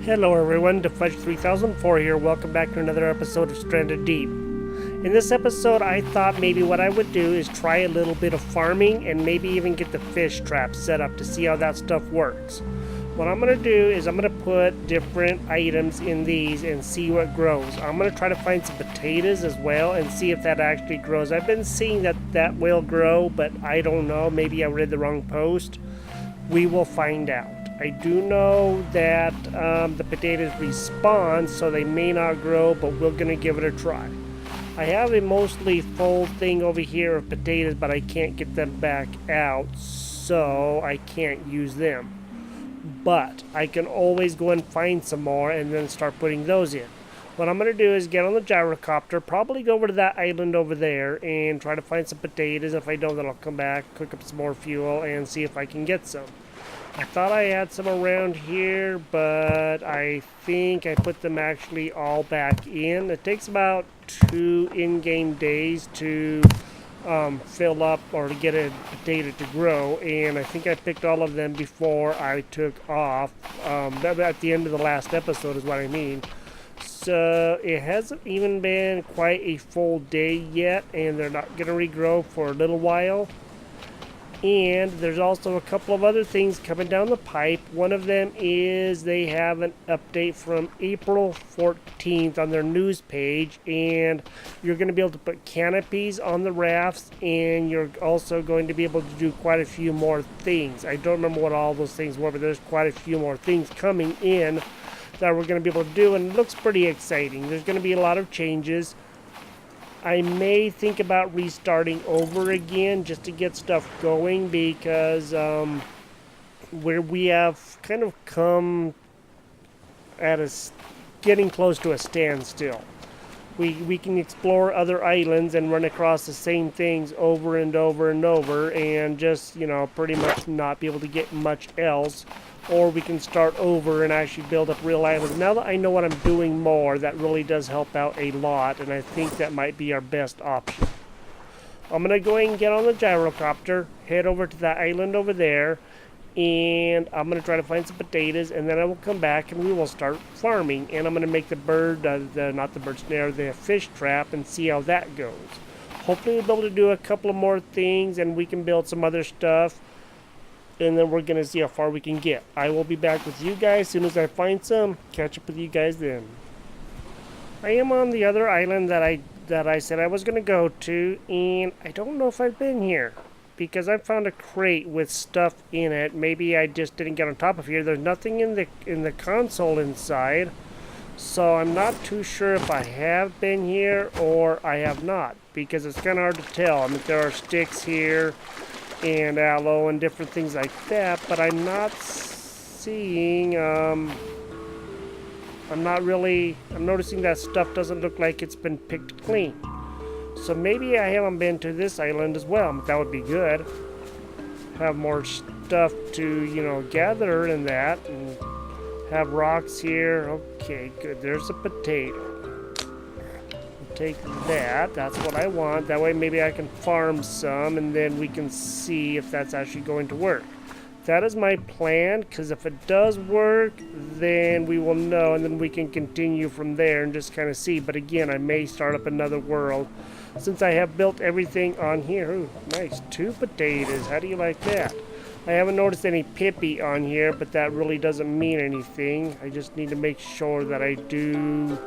Hello everyone, Fudge3004 here. Welcome back to another episode of Stranded Deep. In this episode, I thought maybe what I would do is try a little bit of farming and maybe even get the fish trap set up to see how that stuff works. What I'm going to do is I'm going to put different items in these and see what grows. I'm going to try to find some potatoes as well and see if that actually grows. I've been seeing that will grow, but I don't know. Maybe I read the wrong post. We will find out. I do know that the potatoes respawn, so they may not grow, but we're going to give it a try. I have a mostly full thing over here of potatoes, but I can't get them back out, so I can't use them. But I can always go and find some more and then start putting those in. What I'm going to do is get on the gyrocopter, probably go over to that island over there and try to find some potatoes. If I don't, then I'll come back, cook up some more fuel, and see if I can get some. I thought I had some around here, but I think I put them actually all back in. It takes about 2 in-game days to fill up or to get a potato to grow, and I think I picked all of them before I took off. At the end of the last episode is what I mean. So it hasn't even been quite a full day yet, and they're not going to regrow for a little while. And there's also a couple of other things coming down the pipe. One of them is they have an update from April 14th on their news page, and you're going to be able to put canopies on the rafts, and you're also going to be able to do quite a few more things. I don't remember what all those things were, but there's quite a few more things coming in that we're going to be able to do, and it looks pretty exciting. There's going to be a lot of changes. I may think about restarting over again just to get stuff going, because we have kind of come at getting close to a standstill. We can explore other islands and run across the same things over and over and over, and just, pretty much not be able to get much else. Or we can start over and actually build up real islands. Now that I know what I'm doing more, that really does help out a lot, and I think that might be our best option. I'm going to go ahead and get on the gyrocopter, head over to that island over there, and I'm going to try to find some potatoes, and then I will come back and we will start farming. And I'm going to make the fish trap, and see how that goes. Hopefully we'll be able to do a couple of more things, and we can build some other stuff. And then we're going to see how far we can get. I will be back with you guys as soon as I find some. Catch up with you guys then. I am on the other island that I said I was going to go to, and I don't know if I've been here, because I found a crate with stuff in it. Maybe I just didn't get on top of here. There's nothing in the console inside, so I'm not too sure if I have been here or I have not, because it's kind of hard to tell. I mean, there are sticks here and aloe and different things like that, but I'm not seeing, I'm noticing that stuff doesn't look like it's been picked clean. So maybe I haven't been to this island as well. That would be good. Have more stuff to, gather in that, and have rocks here. Okay, good. There's a potato. Take that. That's what I want. That way maybe I can farm some, and then we can see if that's actually going to work. That is my plan, because if it does work, then we will know, and then we can continue from there and just kind of see. But again, I may start up another world since I have built everything on here. Ooh, nice. 2 potatoes. How do you like that? I haven't noticed any pipi on here, but that really doesn't mean anything. I just need to make sure that I do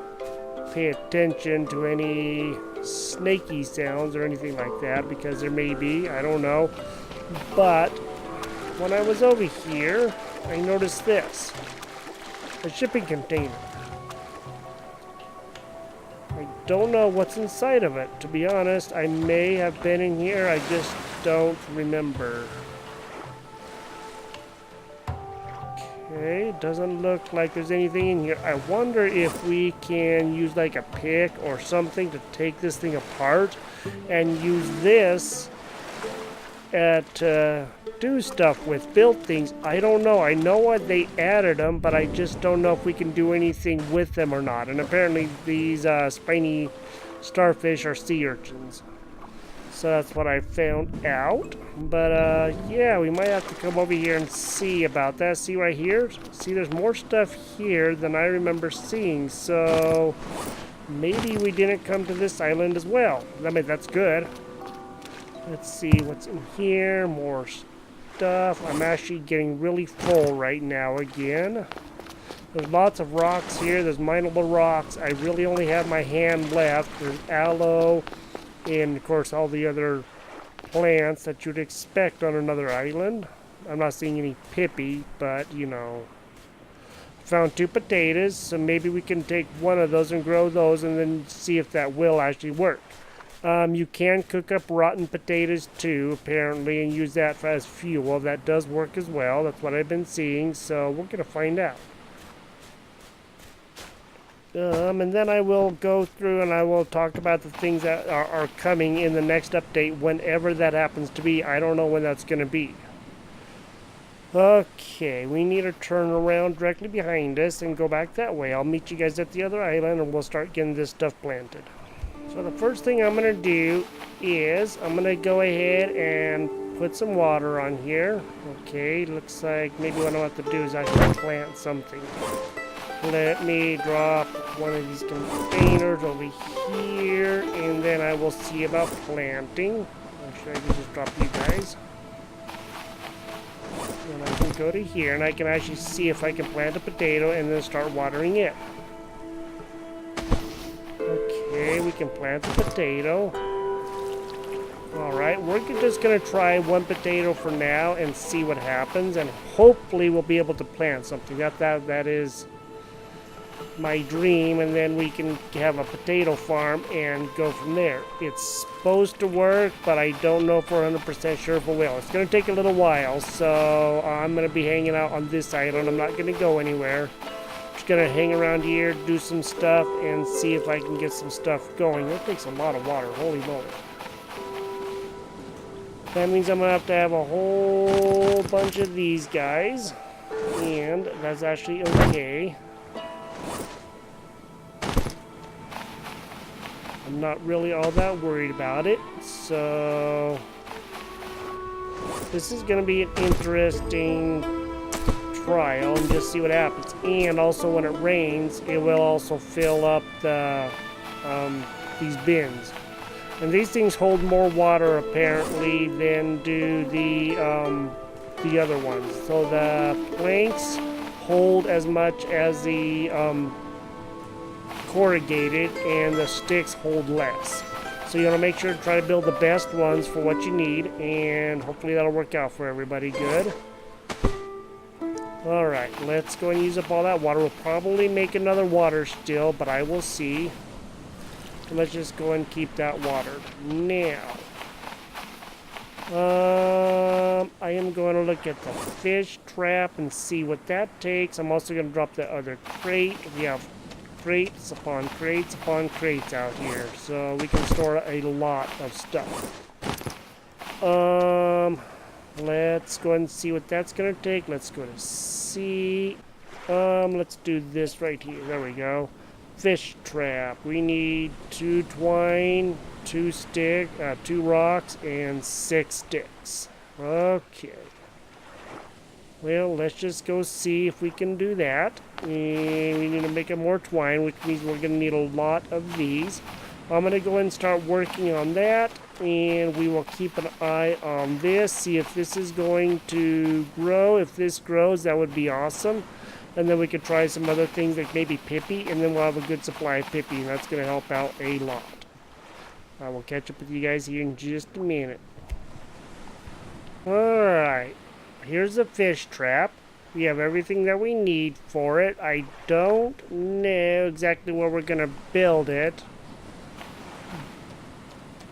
pay attention to any snaky sounds or anything like that, because there may be, I don't know. But when I was over here, I noticed this, a shipping container. I don't know what's inside of it, to be honest. I may have been in here, I just don't remember. Okay, doesn't look like there's anything in here. I wonder if we can use like a pick or something to take this thing apart and use this to do stuff with, build things. I don't know. I know what they added them, but I just don't know if we can do anything with them or not. And apparently these spiny starfish are sea urchins. So that's what I found out. But yeah, we might have to come over here and see about that. See right here? See, there's more stuff here than I remember seeing. So maybe we didn't come to this island as well. I mean, that's good. Let's see what's in here. More stuff. I'm actually getting really full right now again. There's lots of rocks here. There's mineable rocks. I really only have my hand left. There's aloe. And of course all the other plants that you'd expect on another island. I'm not seeing any pipi, but you know. Found 2 potatoes, so maybe we can take one of those and grow those and then see if that will actually work. You can cook up rotten potatoes too, apparently, and use that as fuel. That does work as well. That's what I've been seeing, so we're gonna find out. And then I will go through and I will talk about the things that are coming in the next update, whenever that happens to be. I don't know when that's going to be. Okay, we need to turn around directly behind us and go back that way. I'll meet you guys at the other island and we'll start getting this stuff planted. So the first thing I'm going to do is I'm going to go ahead and put some water on here. Okay, looks like maybe what I have to do is actually plant something. Let me drop one of these containers over here, and then I will see about planting. Actually, I can just drop you guys. And I can go to here, and I can actually see if I can plant a potato and then start watering it. Okay, we can plant the potato. Alright, we're just going to try one potato for now and see what happens, and hopefully we'll be able to plant something. That is my dream, and then we can have a potato farm and go from there. It's supposed to work, but I don't know for 100% sure if it will. It's going to take a little while, so I'm going to be hanging out on this island. I'm not going to go anywhere. Just going to hang around here, do some stuff, and see if I can get some stuff going. It takes a lot of water, holy moly. That means I'm going to have a whole bunch of these guys, and that's actually okay. I'm not really all that worried about it, so this is going to be an interesting trial and just see what happens. And also when it rains, it will also fill up the these bins. And these things hold more water apparently than do the other ones. So the planks hold as much as the corrugated, and the sticks hold less. So you want to make sure to try to build the best ones for what you need, and hopefully that'll work out for everybody good. Alright, let's go and use up all that water. We'll probably make another water still, but I will see. Let's just go and keep that watered. Now, I am going to look at the fish trap and see what that takes. I'm also going to drop the other crate. We have crates upon crates upon crates out here, so we can store a lot of stuff. Let's go ahead and see what that's gonna take. Let's go to C. Let's do this right here. There we go. Fish trap. We need 2 twine, 2 rocks, and 6 sticks. Okay. Well, let's just go see if we can do that. And we need to make it more twine, which means we're going to need a lot of these. I'm going to go ahead and start working on that, and we will keep an eye on this, see if this is going to grow. If this grows, that would be awesome. And then we could try some other things like maybe pipi, and then we'll have a good supply of pipi, and that's going to help out a lot. I will catch up with you guys here in just a minute. Alright. Here's a fish trap. We have everything that we need for it. I don't know exactly where we're going to build it,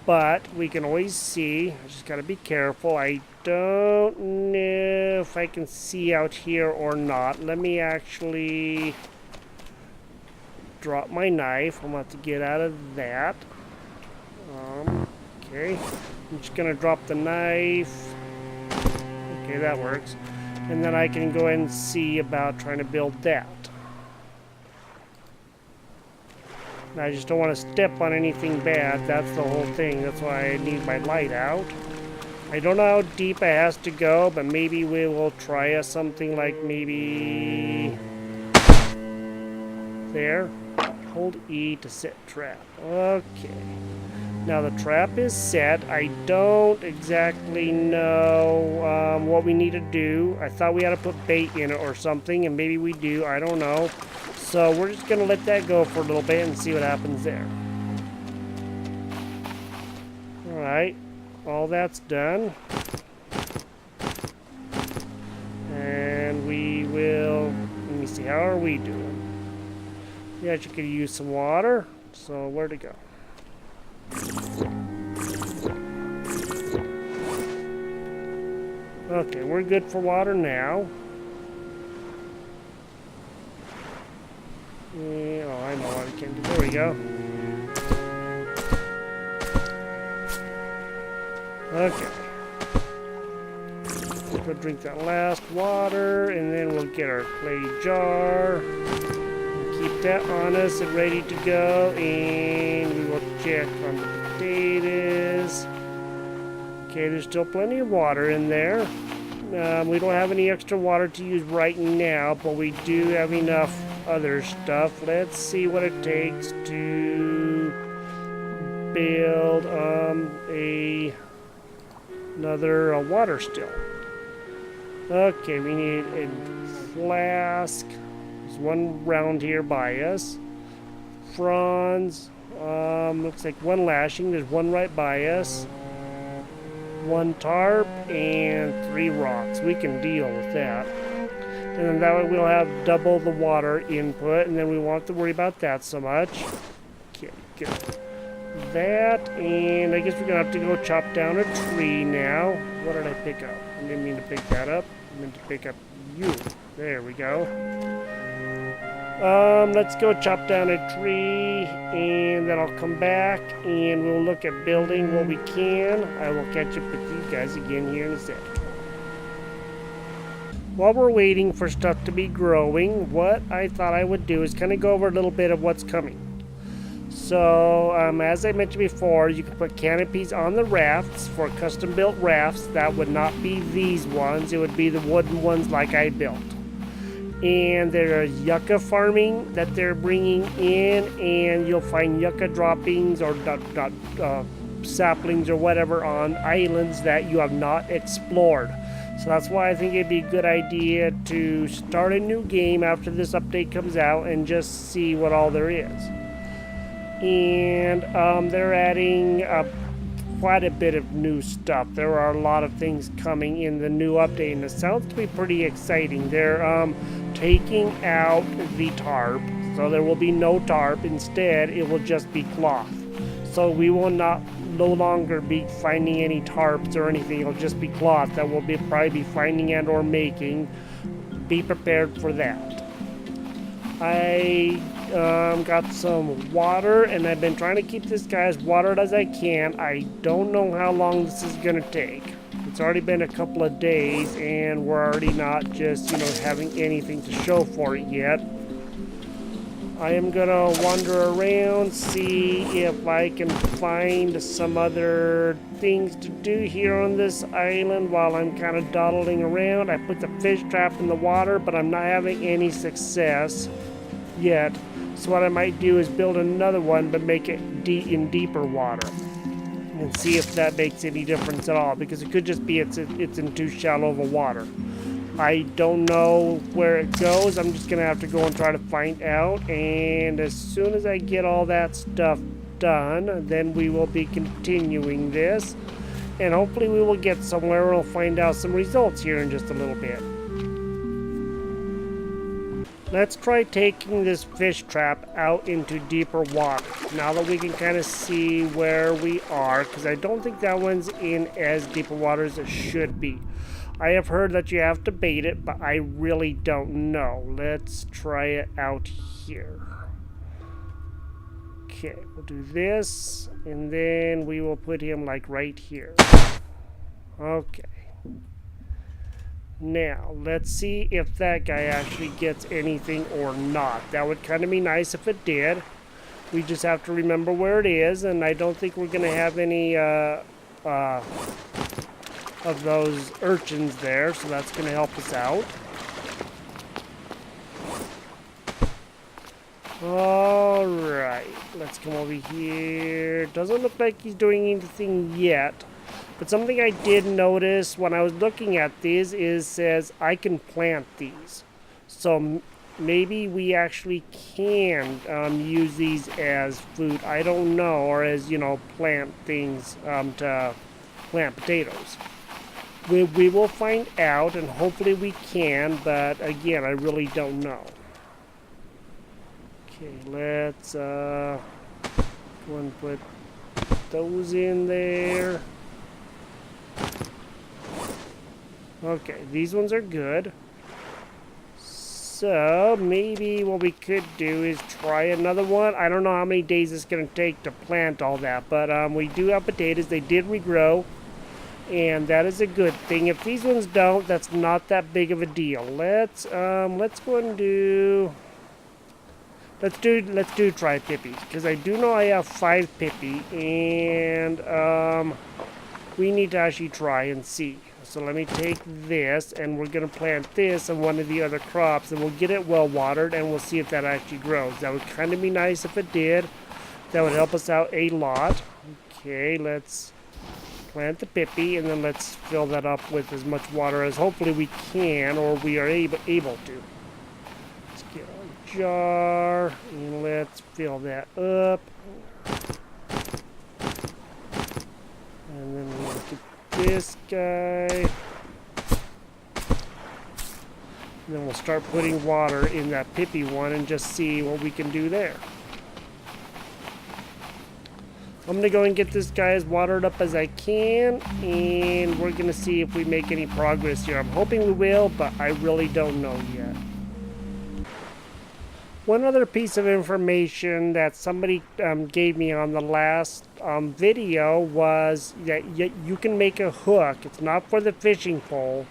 but we can always see. I just got to be careful. I don't know if I can see out here or not. Let me actually drop my knife. I'm about to get out of that. Okay. I'm just going to drop the knife. Okay, that works. And then I can go ahead and see about trying to build that. I just don't want to step on anything bad. That's the whole thing. That's why I need my light out. I don't know how deep it has to go, but maybe we will try something like maybe there. Hold E to set trap. Okay. Now the trap is set. I don't exactly know what we need to do. I thought we had to put bait in it or something, and maybe we do. I don't know. So we're just going to let that go for a little bit and see what happens there. Alright. All that's done. And we will... Let me see. How are we doing? Yeah, you could use some water. So where to go? Okay, we're good for water now. Yeah, oh, I know what I can do. There we go. Okay. We'll drink that last water, and then we'll get our clay jar. Keep that on us and ready to go, and we will check on the potatoes. Okay, there's still plenty of water in there. We don't have any extra water to use right now, but we do have enough other stuff. Let's see what it takes to build another water still. Okay, we need a flask. There's one round here by us. Fronds. Looks like one lashing. There's one right by us. One tarp and 3 rocks. We can deal with that. And then that way we'll have double the water input, and then we won't have to worry about that so much. Okay, good. That, and I guess we're gonna have to go chop down a tree now. What did I pick up? I didn't mean to pick that up. I meant to pick up you. There we go. Let's go chop down a tree, and then I'll come back and we'll look at building what we can. I will catch up with you guys again here in a sec. While we're waiting for stuff to be growing, what I thought I would do is kind of go over a little bit of what's coming. So, as I mentioned before, you can put canopies on the rafts for custom-built rafts. That would not be these ones. It would be the wooden ones like I built. And there's yucca farming that they're bringing in, and you'll find yucca droppings or saplings or whatever on islands that you have not explored. So that's why I think it'd be a good idea to start a new game after this update comes out and just see what all there is. And they're adding quite a bit of new stuff. There are a lot of things coming in the new update, and it sounds to be pretty exciting. They're taking out the tarp, so there will be no tarp. Instead, it will just be cloth. So we will no longer be finding any tarps or anything. It'll just be cloth that we'll probably be finding and or making. Be prepared for that. I got some water, and I've been trying to keep this guy as watered as I can. I don't know how long this is going to take. It's already been a couple of days, and we're already not just, having anything to show for it yet. I am going to wander around, see if I can find some other things to do here on this island while I'm kind of dawdling around. I put the fish trap in the water, but I'm not having any success yet. So what I might do is build another one, but make it in deeper water, and see if that makes any difference at all, because it could just be it's in too shallow of a water. I don't know where it goes. I'm just gonna have to go and try to find out, and as soon as I get all that stuff done, then we will be continuing this, and hopefully we will get somewhere and we'll find out some results here in just a little bit. Let's try taking this fish trap out into deeper water, now that we can kind of see where we are, because I don't think that one's in as deep a water as it should be. I have heard that you have to bait it, but I really don't know. Let's try it out here. Okay, we'll do this, and then we will put him like right here. Okay. Now, let's see if that guy actually gets anything or not. That would kind of be nice if it did. We just have to remember where it is, and I don't think we're going to have any of those urchins there, so that's going to help us out. Alright, let's come over here. Doesn't look like he's doing anything yet. But something I did notice when I was looking at these is says I can plant these. So maybe we actually can use these as food. I don't know, or as, you know, plant things to plant potatoes. We will find out, and hopefully we can, but again, I really don't know. Okay, let's go and put those in there. Okay, these ones are good. So maybe what we could do is try another one. I don't know how many days it's going to take to plant all that, but we do have potatoes. They did regrow, and that is a good thing. If these ones don't, that's not that big of a deal. Let's go and do. Let's do try pipi, because I do know I have 5 pipi, and we need to actually try and see. So let me take this, and we're going to plant this on one of the other crops, and we'll get it well watered, and we'll see if that actually grows. That would kind of be nice if it did. That would help us out a lot. Okay, let's plant the pipi, and then let's fill that up with as much water as hopefully we can, or we are able to. Let's get our jar, and let's fill that up. And then we'll get this guy. And then we'll start putting water in that pipi one and just see what we can do there. I'm going to go and get this guy as watered up as I can, and we're going to see if we make any progress here. I'm hoping we will, but I really don't know yet. One other piece of information that somebody gave me on the last video was that you can make a hook. It's not for the fishing pole.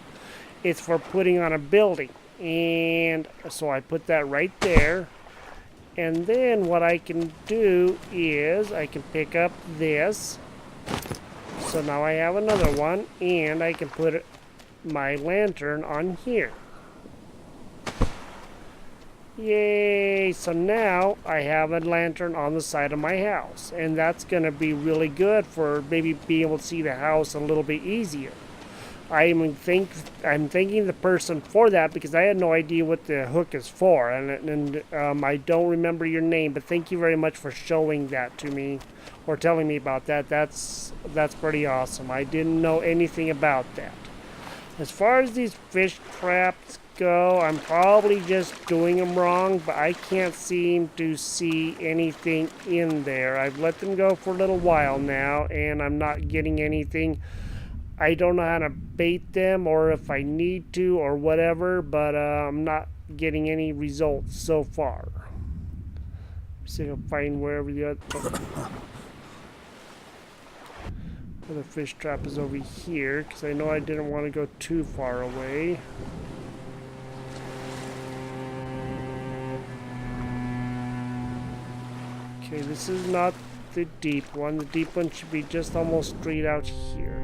It's for putting on a building. And so I put that right there. And then what I can do is I can pick up this. So now I have another one. And I can put my lantern on here. Yay! So now I have a lantern on the side of my house, and that's going to be really good for maybe being able to see the house a little bit easier. I'm thanking the person for that because I had no idea what the hook is for, and I don't remember your name, but thank you very much for showing that to me or telling me about that. That's pretty awesome. I didn't know anything about that. As far as these fish traps go, I'm probably just doing them wrong, but I can't seem to see anything in there. I've let them go for a little while now, and I'm not getting anything. I don't know how to bait them or if I need to or whatever, but I'm not getting any results so far. See if I can find wherever the other fish trap is over here, because I know I didn't want to go too far away. Okay, this is not the deep one. The deep one should be just almost straight out here.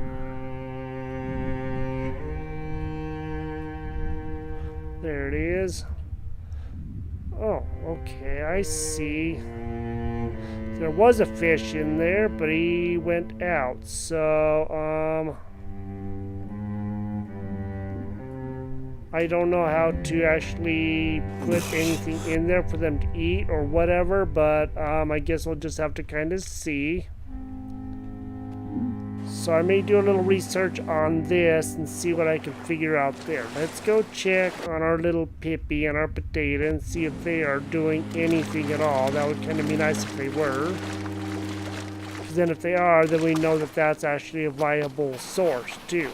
There it is. Oh, okay, I see. There was a fish in there, but he went out. So, I don't know how to actually put anything in there for them to eat or whatever, but I guess we'll just have to kind of see. So I may do a little research on this and see what I can figure out there. Let's go check on our little pipi and our potato and see if they are doing anything at all. That would kind of be nice if they were. Because then if they are, then we know that that's actually a viable source too.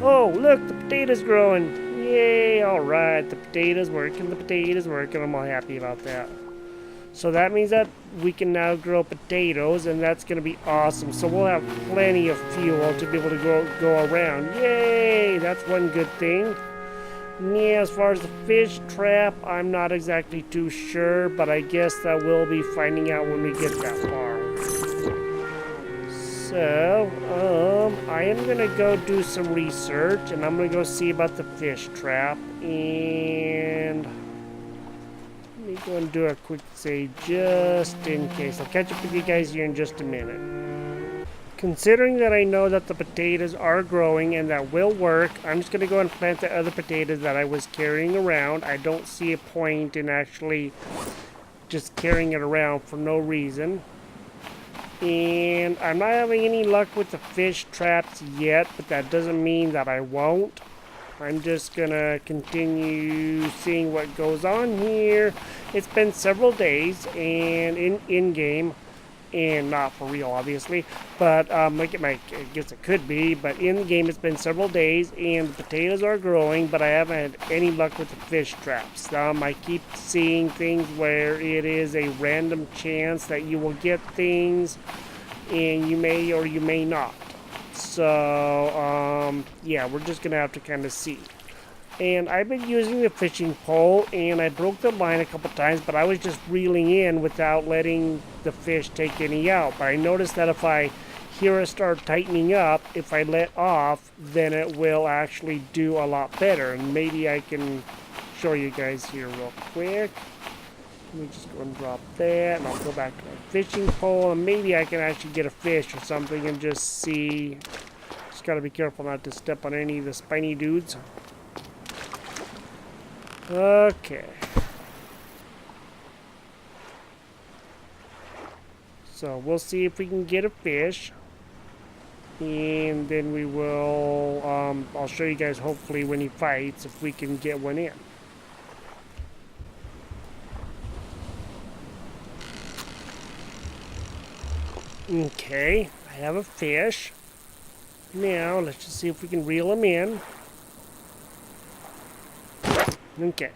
Oh, look, the potato's growing. Yay, alright, the potato's working, I'm all happy about that. So that means that we can now grow potatoes, and that's going to be awesome. So we'll have plenty of fuel to be able to go around. Yay, that's one good thing. Yeah, as far as the fish trap, I'm not exactly too sure, but I guess that we'll be finding out when we get that far. So, I am gonna go do some research, and I'm gonna go see about the fish trap, and let me go and do a quick save just in case. I'll catch up with you guys here in just a minute. Considering that I know that the potatoes are growing and that will work, I'm just going to go and plant the other potatoes that I was carrying around. I don't see a point in actually just carrying it around for no reason. And I'm not having any luck with the fish traps yet, but that doesn't mean that I won't. I'm just going to continue seeing what goes on here. It's been several days, and in-game, and not for real, obviously, but I guess it could be, but in the game it's been several days, and the potatoes are growing, but I haven't had any luck with the fish traps. I keep seeing things where it is a random chance that you will get things, and you may or you may not. So, yeah, we're just gonna have to kind of see. And I've been using the fishing pole, and I broke the line a couple times, but I was just reeling in without letting the fish take any out. But I noticed that if I hear it start tightening up, if I let off, then it will actually do a lot better. And maybe I can show you guys here real quick. Let me just go and drop that, and I'll go back to my fishing pole, and maybe I can actually get a fish or something and just see. Just gotta be careful not to step on any of the spiny dudes. Okay. So we'll see if we can get a fish. And then we will, I'll show you guys hopefully when he fights if we can get one in. Okay, I have a fish. Now, let's just see if we can reel him in. Okay,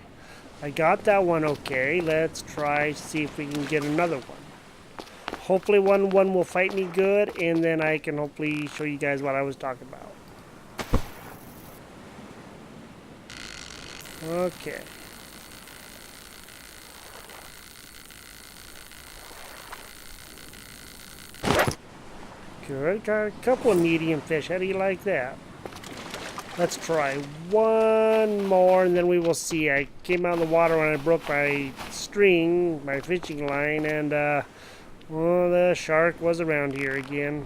I got that one okay. Let's try see if we can get another one. Hopefully one will fight me good, and then I can hopefully show you guys what I was talking about. Okay. Good, got a couple of medium fish. How do you like that? Let's try one more, and then we will see. I came out of the water when I broke my string, my fishing line, and well, the shark was around here again.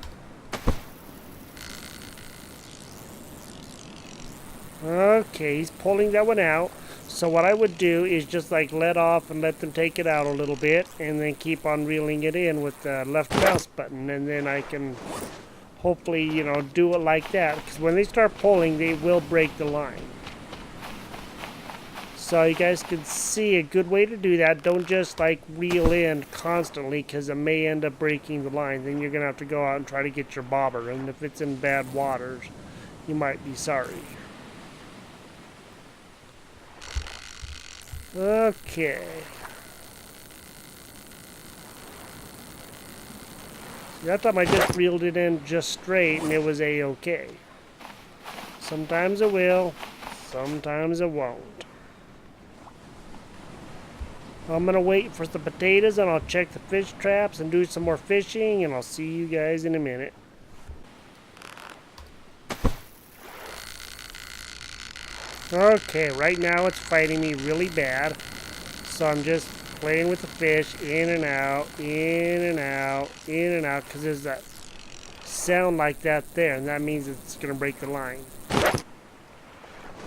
Okay, he's pulling that one out. So what I would do is just like let off and let them take it out a little bit, and then keep on reeling it in with the left mouse button, and then I can hopefully, you know, do it like that, because when they start pulling, they will break the line. So you guys can see a good way to do that. Don't just like reel in constantly, because it may end up breaking the line. Then you're gonna have to go out and try to get your bobber, and if it's in bad waters, you might be sorry. Okay. That time I just reeled it in just straight and it was a-okay. Sometimes it will, sometimes it won't. I'm gonna wait for the potatoes, and I'll check the fish traps and do some more fishing, and I'll see you guys in a minute. Okay, right now it's fighting me really bad, so I'm just playing with the fish, in and out, in and out, in and out, because there's that sound like that there, and that means it's going to break the line.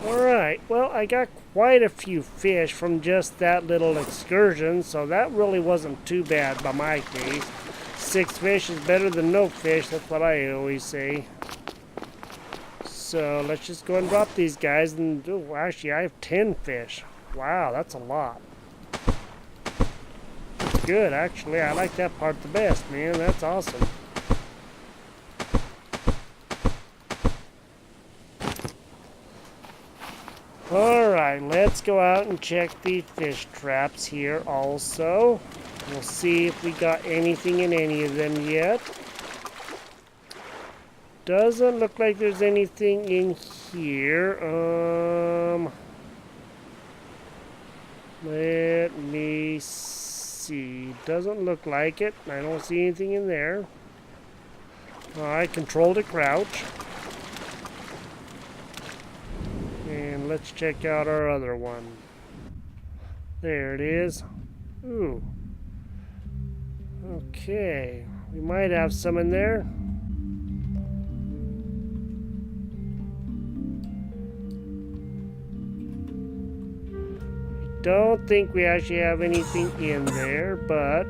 Alright, well, I got quite a few fish from just that little excursion, so that really wasn't too bad by my case. 6 fish is better than no fish, that's what I always say. So let's just go and drop these guys, and oh, actually I have 10 fish. Wow, that's a lot. Good, actually. I like that part the best, man. That's awesome. Alright, let's go out and check the fish traps here also. We'll see if we got anything in any of them yet. Doesn't look like there's anything in here. Let me see. Doesn't look like it. I don't see anything in there. Alright, control to crouch. And let's check out our other one. There it is. Ooh. Okay. We might have some in there. Don't think we actually have anything in there, but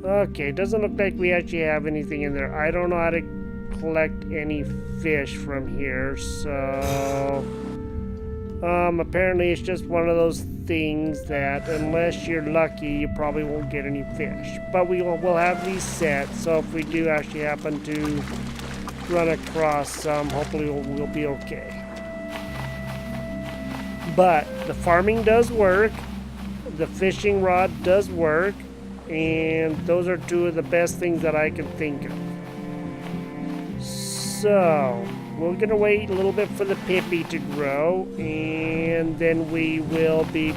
okay, doesn't look like we actually have anything in there. I don't know how to collect any fish from here, so apparently it's just one of those things that unless you're lucky, you probably won't get any fish. But we'll have these set, so if we do actually happen to run across some, hopefully we'll be okay. But the farming does work, the fishing rod does work, and those are two of the best things that I can think of. So we're gonna wait a little bit for the pipi to grow, and then we will be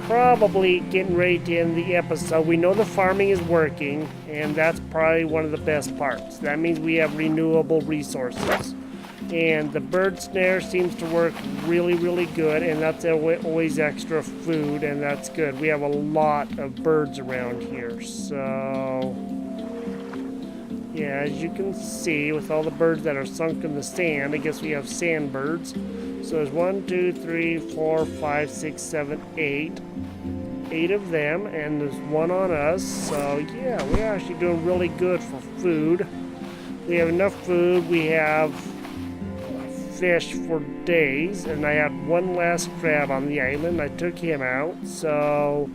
probably getting ready to end the episode. We know the farming is working, and that's probably one of the best parts. That means we have renewable resources. And the bird snare seems to work really, really good, and that's always extra food, and that's good. We have a lot of birds around here, so yeah, as you can see, with all the birds that are sunk in the sand, I guess we have sand birds. So there's 1, 2, 3, 4, 5, 6, 7, 8. 8 of them, and there's one on us. So yeah, we're actually doing really good for food. We have enough food. We have fish for days, and I had one last crab on the island. I took him out, so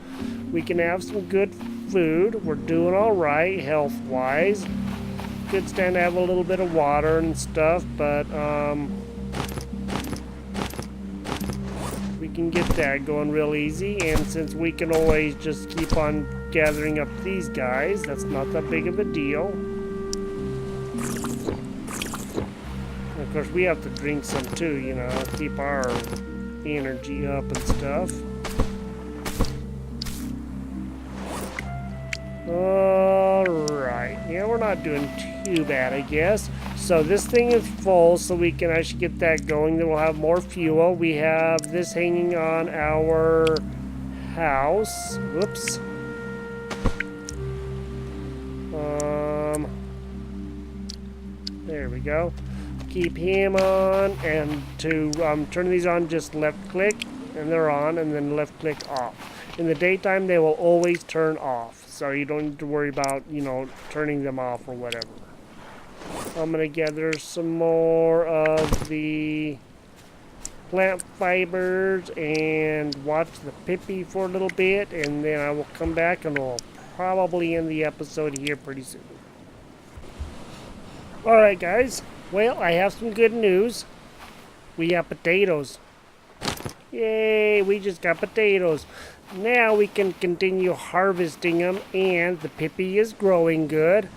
we can have some good food. We're doing all right health-wise. Could stand to have a little bit of water and stuff, but we can get that going real easy. And since we can always just keep on gathering up these guys, that's not that big of a deal. Of course, we have to drink some too, you know, keep our energy up and stuff. Alright, yeah, we're not doing too bad, I guess. So this thing is full, so we can actually get that going. Then we'll have more fuel. We have this hanging on our house. Whoops. There we go. Keep him on, and to turn these on, just left click and they're on, and then left click off. In the daytime they will always turn off, so you don't need to worry about, you know, turning them off or whatever. I'm gonna gather some more of the plant fibers and watch the pipi for a little bit, and then I will come back and we'll probably end the episode here pretty soon. Alright guys, well, I have some good news. We have potatoes. Yay, we just got potatoes. Now we can continue harvesting them, and the pipi is growing good.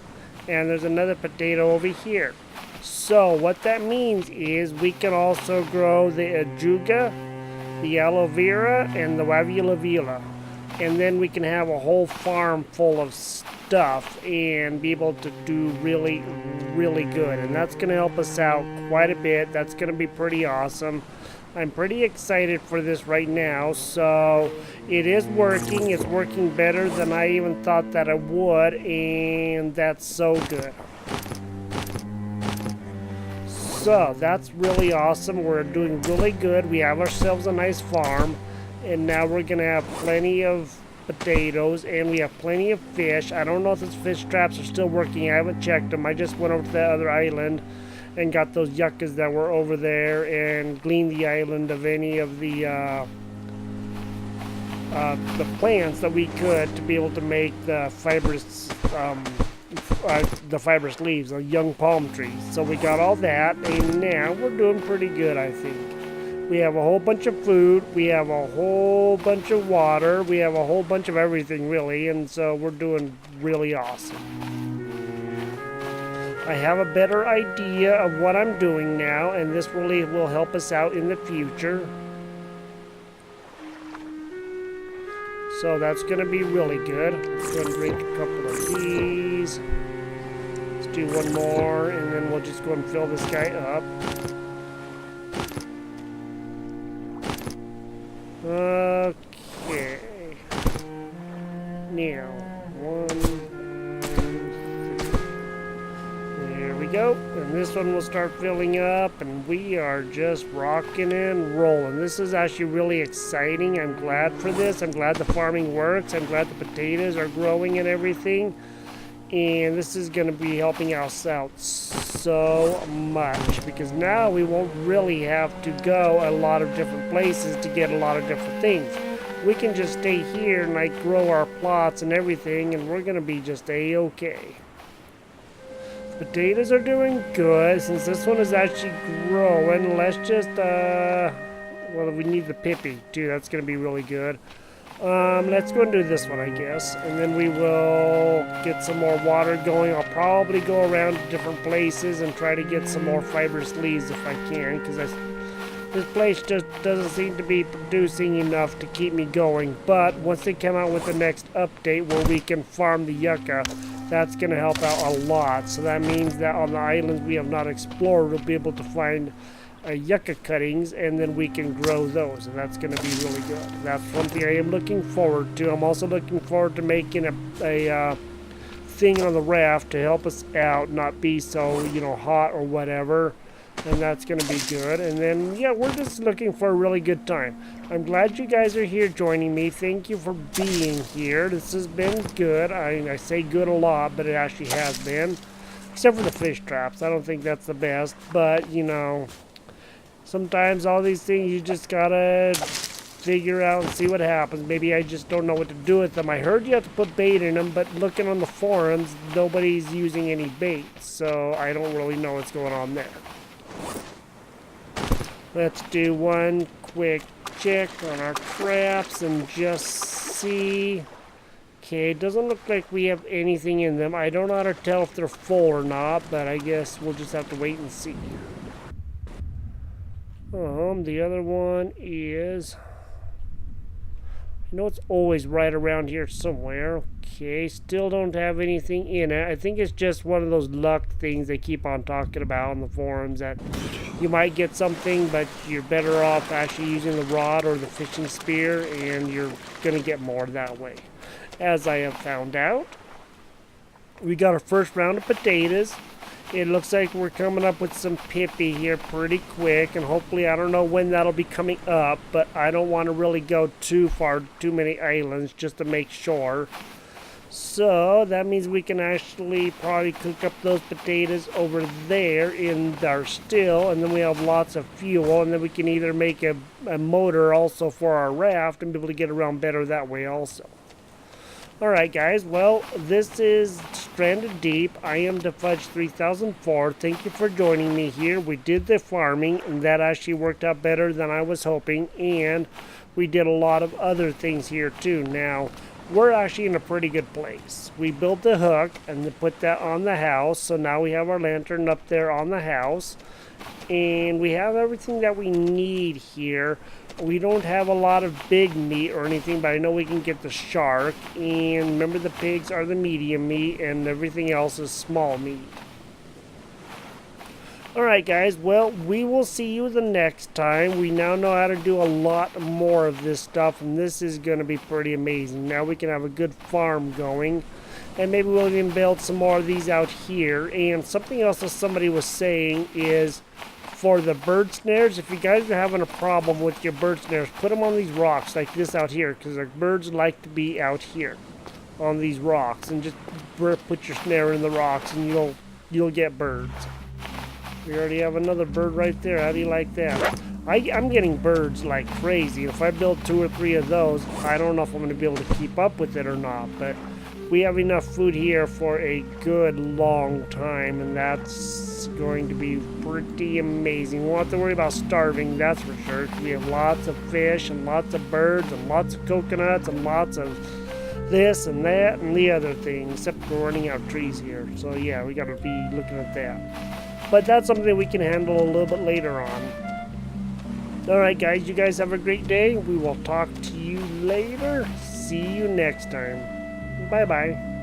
And there's another potato over here. So what that means is we can also grow the ajuga, the aloe vera, and the wavula vila. And then we can have a whole farm full of stuff and be able to do really, really good. And that's going to help us out quite a bit. That's going to be pretty awesome. I'm pretty excited for this right now. So it is working. It's working better than I even thought that it would. And that's so good. So that's really awesome. We're doing really good. We have ourselves a nice farm. And now we're going to have plenty of potatoes, and we have plenty of fish. I don't know if those fish traps are still working. I haven't checked them. I just went over to the other island and got those yuccas that were over there and gleaned the island of any of the plants that we could to be able to make the fibrous leaves, the young palm trees. So we got all that, and now we're doing pretty good, I think. We have a whole bunch of food, we have a whole bunch of water, we have a whole bunch of everything really, and so we're doing really awesome. I have a better idea of what I'm doing now, and this really will help us out in the future. So that's going to be really good. Let's go and drink a couple of these. Let's do one more, and then we'll just go and fill this guy up. Okay. Now, 1, 2, 3. There we go. And this one will start filling up, and we are just rocking and rolling. This is actually really exciting. I'm glad for this. I'm glad the farming works. I'm glad the potatoes are growing and everything. And this is going to be helping us out so much, because now we won't really have to go a lot of different places to get a lot of different things. We can just stay here and like grow our plots and everything, and we're going to be just a-okay. Potatoes are doing good. Since this one is actually growing, let's just well, we need the pipi too. That's going to be really good. Let's go and do this one, I guess, and then we will get some more water going. I'll probably go around to different places and try to get some more fibrous leaves if I can, because this place just doesn't seem to be producing enough to keep me going. But once they come out with the next update where we can farm the yucca, that's going to help out a lot. So that means that on the islands we have not explored, we'll be able to find yucca cuttings, and then we can grow those, and that's going to be really good. That's something I am looking forward to. I'm also looking forward to making a thing on the raft to help us out, not be so, hot or whatever, and that's going to be good. And then, yeah, we're just looking for a really good time. I'm glad you guys are here joining me. Thank you for being here. This has been good. I say good a lot, but it actually has been, except for the fish traps. I don't think that's the best, but, sometimes all these things you just gotta figure out and see what happens. Maybe I just don't know what to do with them. I heard you have to put bait in them, but looking on the forums, nobody's using any bait, so I don't really know what's going on there. Let's do one quick check on our traps and just see. Okay, it doesn't look like we have anything in them. I don't know how to tell if they're full or not, but I guess we'll just have to wait and see. The other one is, I know it's always right around here somewhere. Okay, still don't have anything in it. I think it's just one of those luck things they keep on talking about on the forums, that you might get something, but you're better off actually using the rod or the fishing spear, and you're gonna get more that way, as I have found out. We got our first round of potatoes. It looks like we're coming up with some pipi here pretty quick, and hopefully, I don't know when that'll be coming up, but I don't want to really go too far, too many islands, just to make sure. So that means we can actually probably cook up those potatoes over there in our still, and then we have lots of fuel, and then we can either make a motor also for our raft and be able to get around better that way also. Alright guys, well, this is Stranded Deep. I am Defudge 3004. Thank you for joining me here. We did the farming, and that actually worked out better than I was hoping, and we did a lot of other things here too. Now, we're actually in a pretty good place. We built the hook and put that on the house, so now we have our lantern up there on the house, and we have everything that we need here. We don't have a lot of big meat or anything, but I know we can get the shark. And remember, the pigs are the medium meat, and everything else is small meat. Alright guys, well, we will see you the next time. We now know how to do a lot more of this stuff, and this is going to be pretty amazing. Now we can have a good farm going, and maybe we'll even build some more of these out here. And something else that somebody was saying is, for the bird snares, if you guys are having a problem with your bird snares, put them on these rocks like this out here, because the birds like to be out here on these rocks, and just put your snare in the rocks and you'll get birds. We already have another bird right there. How do you like that? I'm getting birds like crazy. If I build 2 or 3 of those, I don't know if I'm going to be able to keep up with it or not, but we have enough food here for a good long time, and that's going to be pretty amazing. We won't have to worry about starving, that's for sure. We have lots of fish and lots of birds and lots of coconuts and lots of this and that and the other thing, except we're running out of trees here. So yeah, we got to be looking at that. But that's something that we can handle a little bit later on. Alright guys, you guys have a great day. We will talk to you later. see you next time. Bye bye.